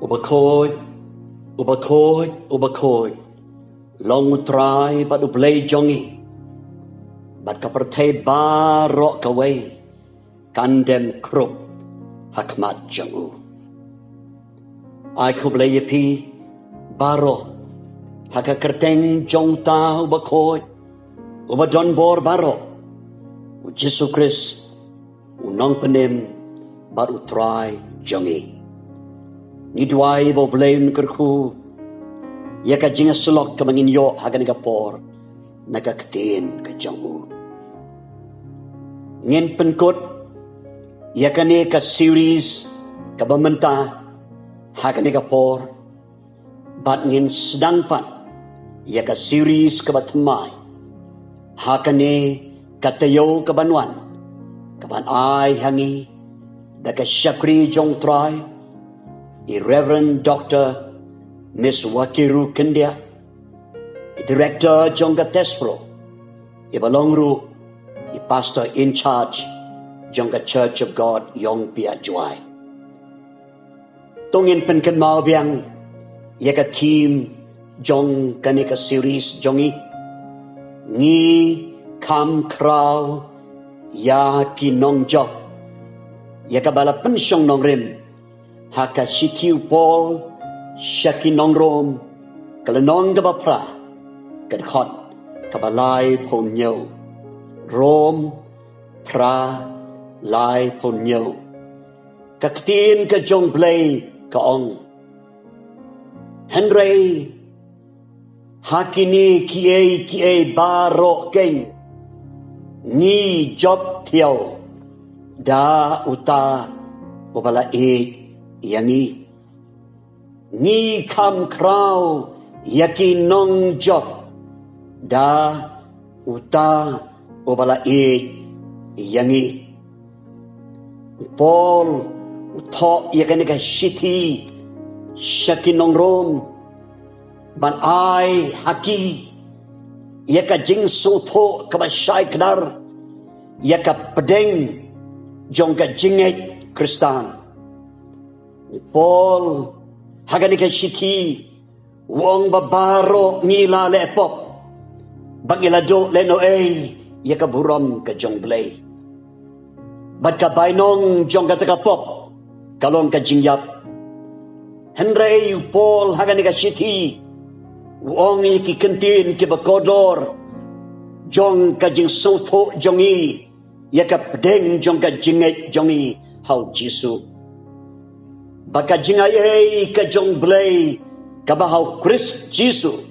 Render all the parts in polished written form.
Ubakoj, ubakoj, ubakoj. Long try but ublay jongi. But kapertay barok kaway. Kandem krup hakmat jangu. Ay kublay yepi baro. Hakakerteng jong ta ubakoj. Ubadon bor baro. Jesu Christ unong penem but utry jongi. Nidway bo blain kerku. Yaka jinga selok ka manginyo hagan gapor nagakatin ka jangu. Ngin penkot yaka ne ka series ka bamenta hagan gapor bat ngin sedang pan yaka series ka batmay hakan ne katayo ka banwan kaban ay hangi daka syakri jong try Reverend Dr. Miss Wakiru Kindia, Director Jonga Tespro, Ibalongru, Pastor in charge, Jonga Church of God, Yong Pia Juai. Tongin penken mau biang, yaka team Jong Kanika series Jongi, Ni Kam Krau, Ya Kinong Jok, yaka bala pensyong nong rim, Haka Shitiu Paul, Shaki nong rom, kalanong gabapra, kadkot, kabalay ponyo, rom, pra, lay ponyo, kaktin ka jong play kaong. Henry, hakini kie baro keng, ni job tiao, da uta, ubala yangi. Ni kam krau yaki nong job da uta obala yangi. Paul uto yakani ka shiti shaki nong rom ban ai haki yaka jing soto kaba shai kdar yaka pedeng jong ka jinget kristan. Paul hagani ka shiti wong babaro ngila lepop bangilado leno yaka buram ka jongblay bat ka bainong jong ka takapop kalong ka jingyap. Henry Paul hagani ka shiti wong iki kentin ki bakodor jong ka jing soto jongi yaka pedeng jong ka jinget jongi how Jesu baka jingay ka jong blay kabahaw Chris Jesu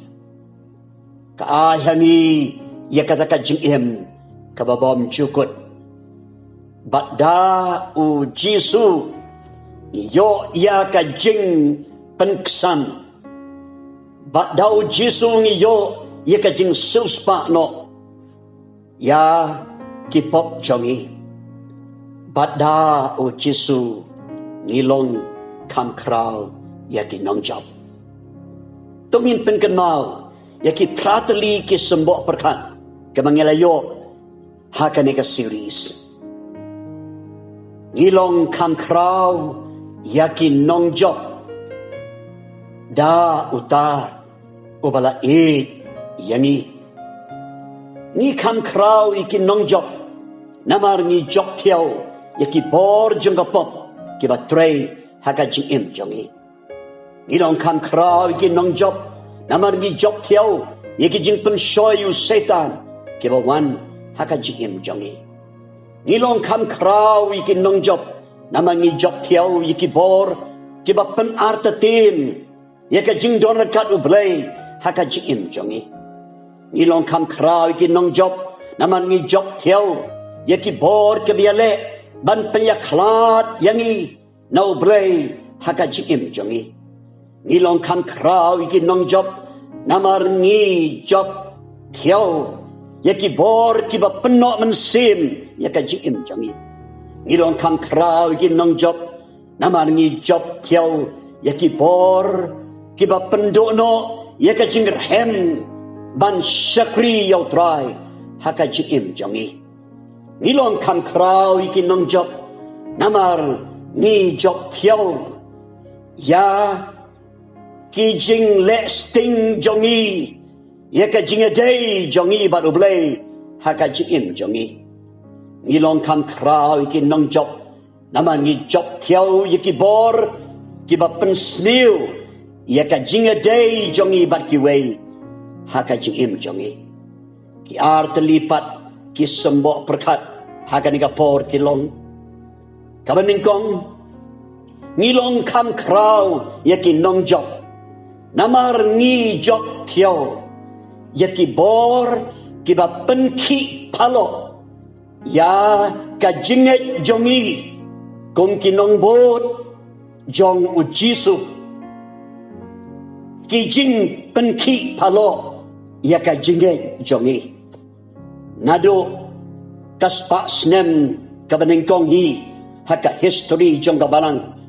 kaahangi yakata ka jingem kababom chukot bakda u Jesu yo ya ka jing penksan bakda u Jesu yo ya ka jing suspa no ya kipop jongi bakda u Jesu ngilong kam krau yaki nong job. Tungin penken mau yaki prateli ki sembok perkan kemangelayo hakanika series. Ngilong kam krau yaki nong job da uta ubala yangi. Ni kam krau yaki nong job namar ni job tiao yaki bor jengapop ki batrei haka jing jongi. Ngilong kam krau iki nong job namar ngi job tiao yeki jing pen shoyu setan ke bawan haka jing jongi. Ngilong kam krau iki nong job namar ngi job tiao yeki bor ke ba pen artatin yeka jing don kat ublay haka jing jongi. Ngilong kam krau iki nong job namar ngi job tiao yeki bor ke biale ban pen yaklat yangi no blay haka jim jongi. Ngilong kam krau iki nong job namar ngi job tiao yaki bor ki ba penok mensim yaka jim jongi. Ngilong kam krau iki nong job namar ngi job tiao yaki bor ki ba pendok no yaka jingger hem ban syakri yau try haka jim jongi. Ngilong kam krau iki nong job namar ni job tiao ya ki jing le sting jongi ya ka jing day jongi baru blay haka jim jongi ni long kam krau ki nong job nama ni job tiao ya ki bor ki ba pen sniu ya ka jing day jongi bat ki wei haka jim jongi ki ar terlipat ki sembok perkat haka ni ka por ki long kabaning kong ngilong kam krau yaki nong job namar ngi job tiao yaki bor kiba penki palo ya ka jinget jongi kong kinong bot jong ujisu ki jing penki palo ya ka jinget jongi nado kaspa snem kabaning kong hi haka history jong kabalang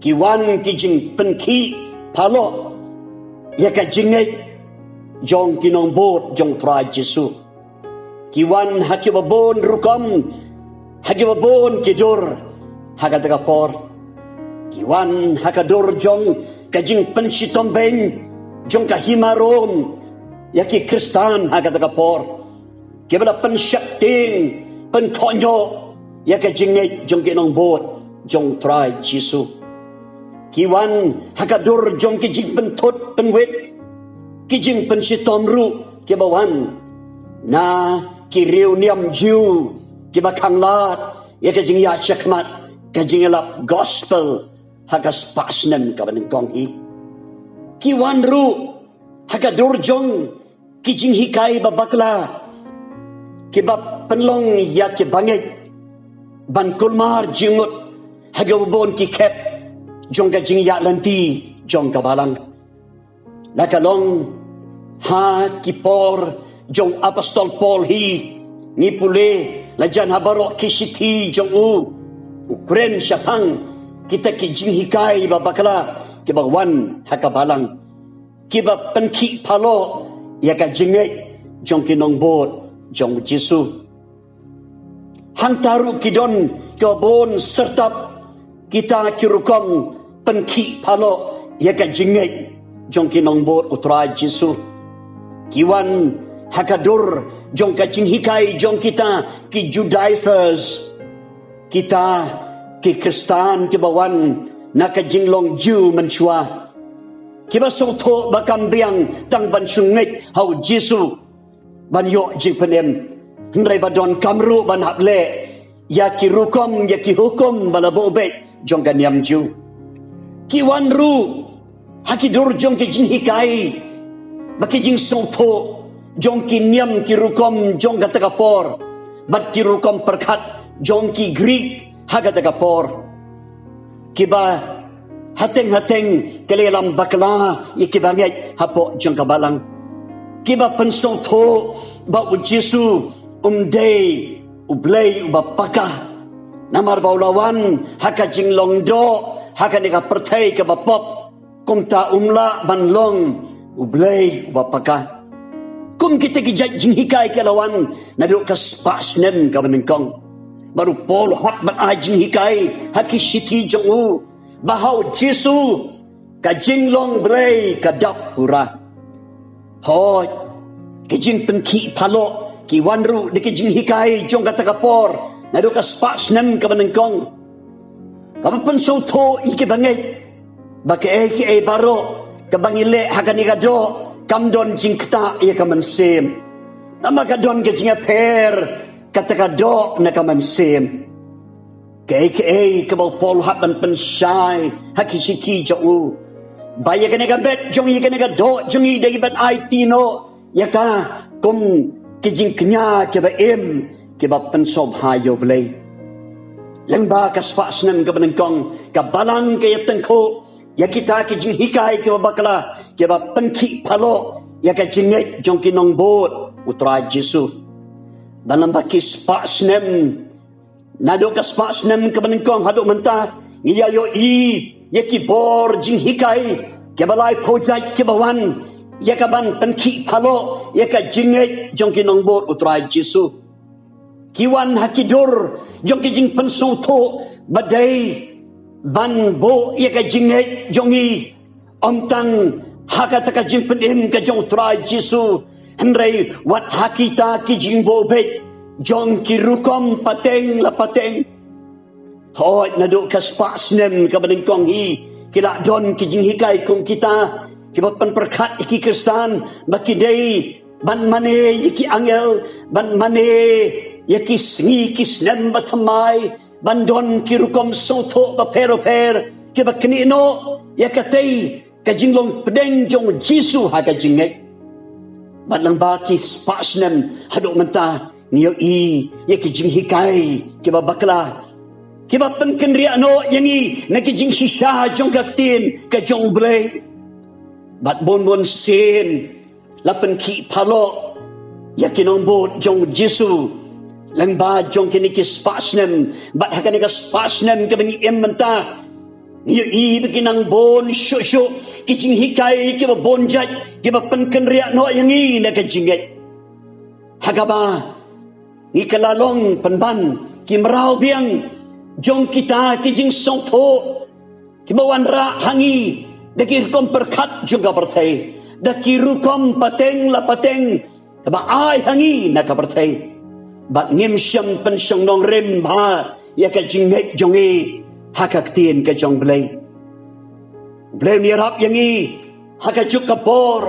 kiwan kijing penki palo ya ka jingai jong kinong bot jong tra Jesu kiwan hakibabon rukam hakibabon kidur hakadagapor kiwan hakadur jong kajing pensitombeng jong kahimarom yaki Kristan hakadagapor kibala pensyakting penkonyo ya ka jingai jong kinong bot jong tra Jesu kiwan hakadur jong kijing pentut penwit kijing pensitom ru kibawan na kiriu niam jiu kibakang lat ya kijing ya syakmat kijing elap gospel hagas pasnem kabaning konghi kiwan ru hakadur jong kijing hikai babakla kibab penlong ya kibangit ban kulmar jingut hagabon kikep jong ka jing ya lanti jong ka balang lakalong ha kipor jong apostol Paul hi ni pule lajan habaro kisiti jong ukren syapang kita ki jing hikai babakala kibagwan hakabalang kiba penki palo ya ka jingai jong kinong bot jong Jesu hantaru kidon kebon serta kita kirukom penki palo ya ka jingai jong kinong bot utra Jesu kiwan hakadur jong ka jing hikai jong kita ki Judaizers kita ki Kristan kibawan na ka jinglong Jew menchua kiba soto bakam biang tang ban sungai hau Jesu ban yo jing penem hendrai badon kamru ban hable ya ki rukom ya ki hukum balabo be jong ka niam Jew kiwan ru hakidur jong ki jing hikai baki jing soto jong ki niam ki rukom jong ka takapor bat ki rukom perkat jong ki Greek haga takapor kiba hateng-hateng kelelam bakla ikibanget hapo jong kabalang kiba pensoto ba Jesu umdei ublei ubapaka namar baulawan haka jinglong do haka nika pertai ke bapop kumta umla banlong ublei ubapaka kum kita kijat jing hikai ke lawan naduk ke spasnem ka menengkong baru Paul hot ban ajing hikai haki shiti jongu bahau Jesu ka jinglong brei ka dap pura hot kijing penki palo ki wanru di kijing hikai jong kata kapor nado ka spasnem ka menengkong kapan soto iki bangai bake eke baro ka bangile hakani ka do kamdon jingkta ia ka mensem nama ka don ka jinga per kata ka do na ka mensem eke ka bau Paul haban pensyai hakishiki jo baya ka ka bet jong i ka do jong i dagi bat IT no ya ka kum kijing knya ke ba em ke ba pensob hayo blei lengba ka spasnem ka benengkong ka balang ke yatengko ya kita kijing hikai ke bakala ke ba penki palo ya ka jinget jong kinong bot utra Jesu dalam baki spasnem nado ka spasnem ka benengkong hado mentah ngiyayo i ya ki bor jing hikai ke balai project ke bawan ya ka ban penki palo ya ka jinget jong kinong bot utra Jesu kiwan hakidur jong kijing pensoto badai ban bo ya ka jingai jongi om tang haka taka jing pedim ka jong trai Jesu henrei wat hakita ki jing bo bet jong ki rukom pateng la pateng hoi nadu ka spasnem ka badeng kong hi kila don ki jing hikai kong kita ki bapan perkat ki Kristan baki dei ban mane yaki angel ban mane yaki sngi ki snem batamai bandon ki rukom soto ba pero ki bakni no yakatei ka jinglong pedeng jong Jesu ha ka jingai batlang ba ki pasnem hadok menta niyo i yaki jing hikai ki bakla ki bapan kenria no yangi na ki jing shisha jong kaktin ka jong blay bat bon sen lapan ki palo yaki nong bot jong Jesu lang ba jong kini ki spasnem bat hakani ka spasnem ka bangi menta niyo i beginang bon shushu ki jing hikai ki ba bonjat ki ba penkenria no yangi na ka jingai hagaba ni kalalong panban ki merau biang jong kita ki jing songtho ki ba wanra hangi daki rukom perkat juga bertai daki rukom pateng la pateng ba ai hangi na ka bertai bat ngim syam pen song nong rem ba ya ka jingai jongi hakak tien ka jong blay blay ni rap yangi haka juk kapor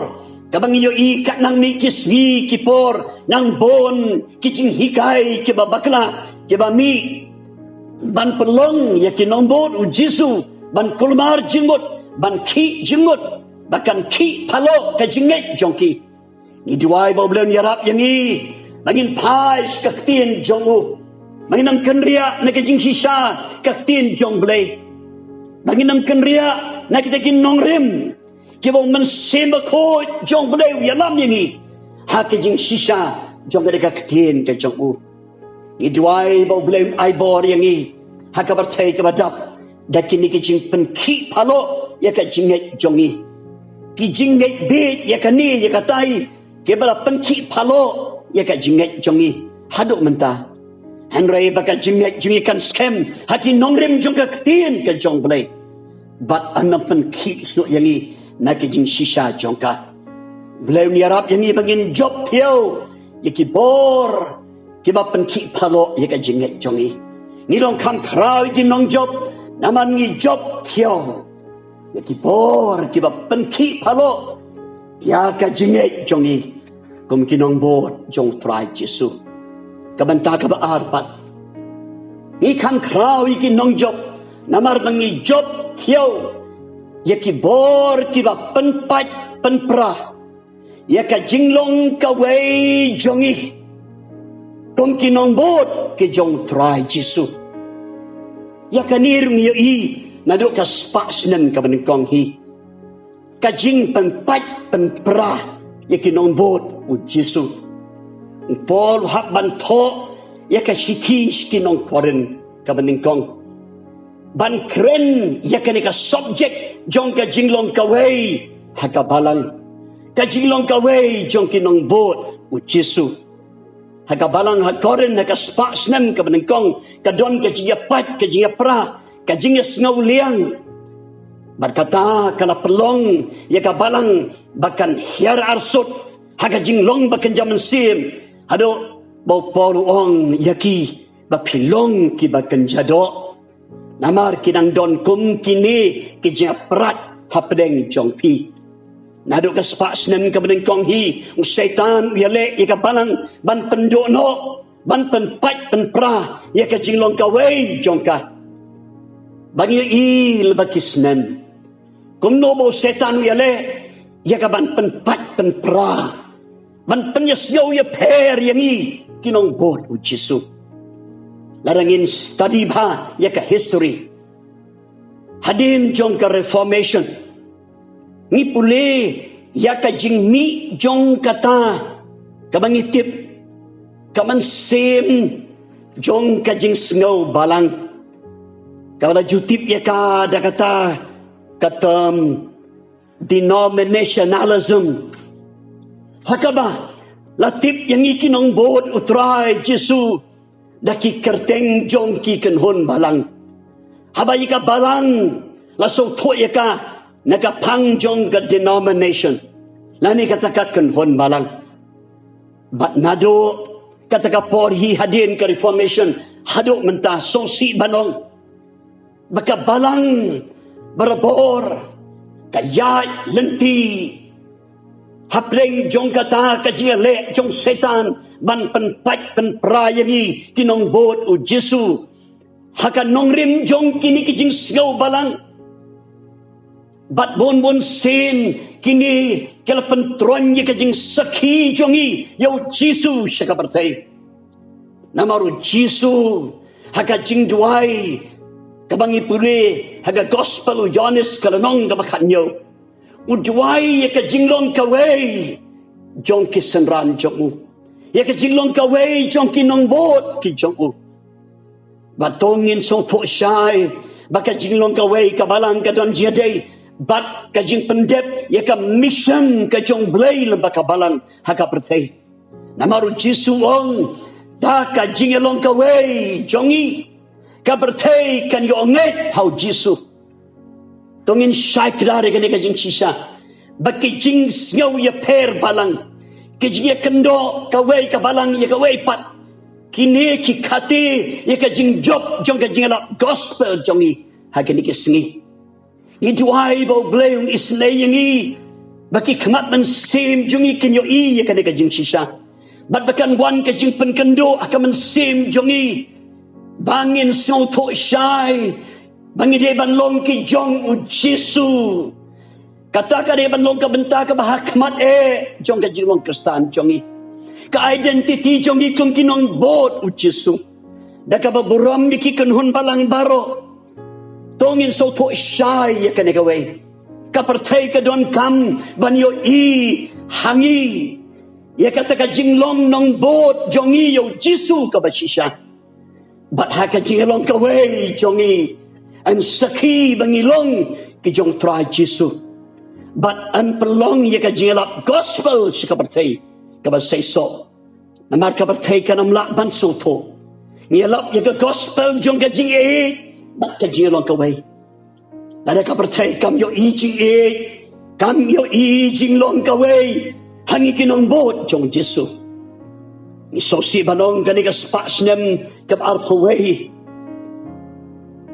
kabang iyo i kat nang ni kisgi kipor nang bon kijing hikai ki babakla ki ba mi ban pelong ya ki nombor u Jesu ban kulmar jingmut ban ki jingmut bahkan ki palo ka jingai jongki ni diwai ba blay ni rap yangi bangin pais kaktien jongu bangin ang kenria na kajing sisa kaktien jong blay bangin ang kenria na kita kinong rim kibong mensemba ko jong blay yalam yangi ha kajing sisa jong kada kaktien ka jongu ni duai ba blay ai bor yangi ha ka bertai ka badap dakini kajing penki palo ya kajing jongi kijing bet ya kani ya katai kebala penki palo ya ka jingai jongi haduk menta henrei baka jingai jongi kan scam hati nongrem jong ka tien ka jong blay bat anapan ki su yangi na ki jing shisha jong ka blay ni arab yangi bangin job thiau ya ki bor ki ba pen ki phalo ya ka jingai jongi ni long kham khrau ki nong job naman ngi job thiau ya ki bor ki ba pen ki phalo ya ka jingai jongi kum kinong bot jong try Jesu kabanta ka ba arpat ikan kraw ikinong job namar mangi job thiau yaki bor ki ba penpat penpra yaka jinglong ka wei jongi kum kinong bot ki jong try Jesu yaka nirung yo i naduk ka spasnen ka benengkong hi ka jing penpat penpra yaki nong bot u Jesu Paul hak ban tho yaka chitish kinong koren ka beningkong ban kren yaka ni ka subject jong ka jinglong ka wei haka balang ka jinglong ka wei jong kinong bot u Jesu haka balang hak koren haka spasnem ka beningkong ka don ka jiyapat ka jiyapra ka jingas ngau liang berkata kala pelong yaka balang bahkan hiar arsut haka jinglong bahkan zaman sim hado bau Paul ong yaki bapilong ki bahkan jado namar kinang don kum kini ki japrat hapdeng jongpi nado ka spasnem ka benengkong hi setan yale yaka balang ban pendono ban penpat penpra yaka jinglong ka wei jongka bagi i lebakisnem kum no bo setan yale yaka ban penpat penpra ban penyesyo ya per yangi kinong bot u Jesu larangin study ba yaka history hadin jong ka reformation ni pule yaka jingmi jong kata kabangitip kaman sem jong ka jing snow balang kabala jutip yaka da kata katam denominationalism hakaba latip yang ikinong bot utray Jesu daki kerteng jong ki kenhon balang Habay ka balang, laso toya ka, nakapangjong ka denomination. Lani kataka kanhon balang. But nado, kataka porhi hadin ka reformation, hado mentah sosi banong. Baka balang, barabor, kaya lenti, hapleng jong kata kajile jong setan ban penpat penprayangi kinong bot u Jesu haka nongrim jong kini kijing sigaw balang bat bon sin kini kala pentron ye kajing sakhi jongi yo Jesu syaka bertai namaru Jesu haka jing duai kabangi pule haka gospel u Yohanes kala nong kabakanyo udwai ya ka jinglong kaway jong ki senran jong ya ka jinglong kaway jong ki nong bot ki jong batongin song to shai baka jinglong kaway ka balang ka don jadai bat ka jing pendep ya ka mission ka jong blay le baka balang haka pertai namaru Jesu ong da ka jinglong kaway jongi ka pertai kan yo nget how Jesu tongin syai kedare kene ka jing sisa baki jing sngau ya per balang ke jing ya kendo ka wei ka balang ya ka wei pat kini ki khati ya ka jing job jong ka jing la gospel jongi ha kene ki sngi ni duai bo bleung islayingi baki khmat man sim jongi ken yo I ya kene ka jing sisa bat bakan wan ka jing pen kendo akaman sim jongi bangin song to syai bangi dia banlong ki jong u Jesu kata ka dia banlong ka benta ka bahakmat jong ka jinglong Kristan jongi ka identity jongi kung kinong bot u Jesu da ka baburam ki kunhun balang baro tongin so to syai ya ka negaway ka pertai ka don kam banyo I hangi ya kata ka jinglong nong bot jongi yo Jesu ka basisya bat ha ka jinglong ka way jongi an sakhi bangilong ki jong try Jesu but an pelong ye ka jelap gospel sikapertai ka basai so namar ka pertai ka namlak ban so to ngelap ye ka gospel jong ka jing bat ka jelong ka way ada ka pertai kam yo I jing kam yo I jing long ka way hangi kinong bot jong Jesu ni so si banong ka ni ka spasnem ka arpo way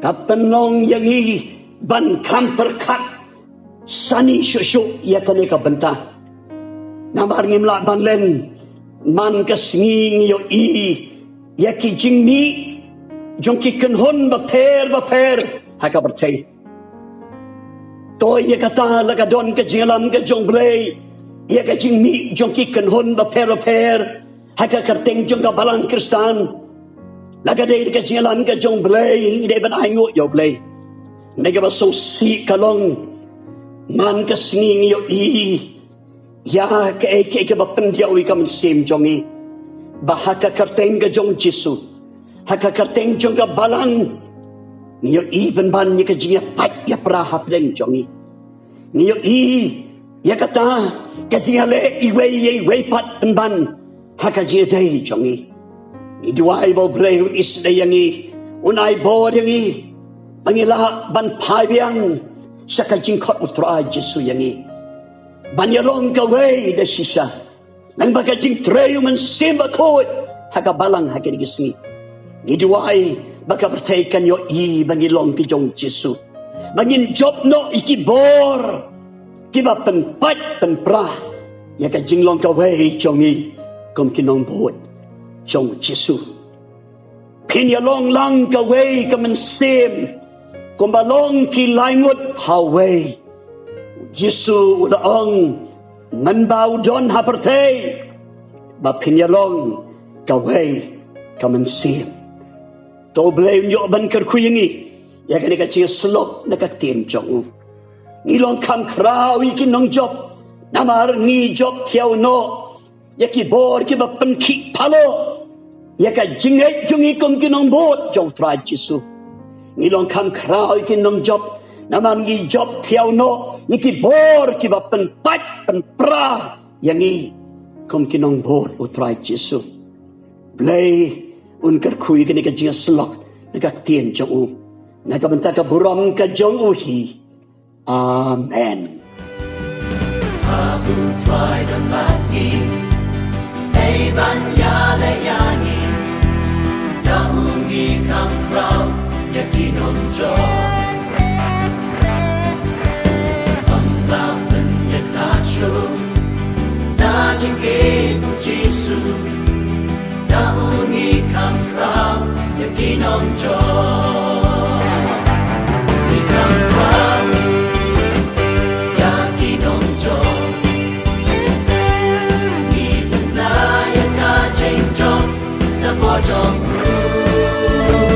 kapenong yang I ban kamperkat sani syusuk ya kane ka benta namar ngimla ban len man kasngi yo I ya ki jingmi jong ki kenhon ba per haka bertai to ya kata la ka don ka jelam ka jong blay ya ka jingmi jong ki kenhon ba per haka kerteng jong ka balang Kristan laga day ka jalan ka jong blay ide ban aingo yo blay nega ba so si kalong man ka singing yo I ya ka ka ba pendiaw I kam sim jongi bahaka karteng ka jong Jesu haka karteng jong ka balang niyo I ban ni ka jinga pat ya prahap deng jongi niyo I ya kata ka jinga le I way pat ban haka je day jongi iduai bo bleu isdayangi unai bo yangi pangila ban phabiang saka jingkhot utra Jesu yangi banyalong ka way da sisa nang baka jing treyu man simba kot haka balang haka digisngi iduai baka bertaikan yo I bangilong ki jong Jesu bangin job no iki bor kiba penpat penpra ya ka jinglong ka way jongi kom kinong bot jong Jesu pinyalong lang ka way ka mensim kumbalong ki laingut ha way Jesu ulaong manbau don hapertay ba pinyalong ka way ka mensim to blame yo ban kerkuyengi ya kani ka chi slop na ka tin jong ngilong kam krawi ki nong job namar ni job thiau no yaki bor ki ba pen ki palo yaka jingai jungi kom ki nong bot jong tra Jesu ngilong kam krawi ki nong job namar ni job thiau no yaki bor ki ba pen pat pen pra yangi kom ki nong bot utra Jesu blay un kerkui ki ni ka jinga slok na ka tin jong Nagabanta ka buram ka jong uhi. Amen. Abu try the magi, hey banya layani, daungi kam krau yakinom jo. Panglaban yakasyo, na jingin Jesu, daungi kam krau yakinom jo. Ikam krau yakinom jo. Ibn na yakajeng jo, the bottom rule.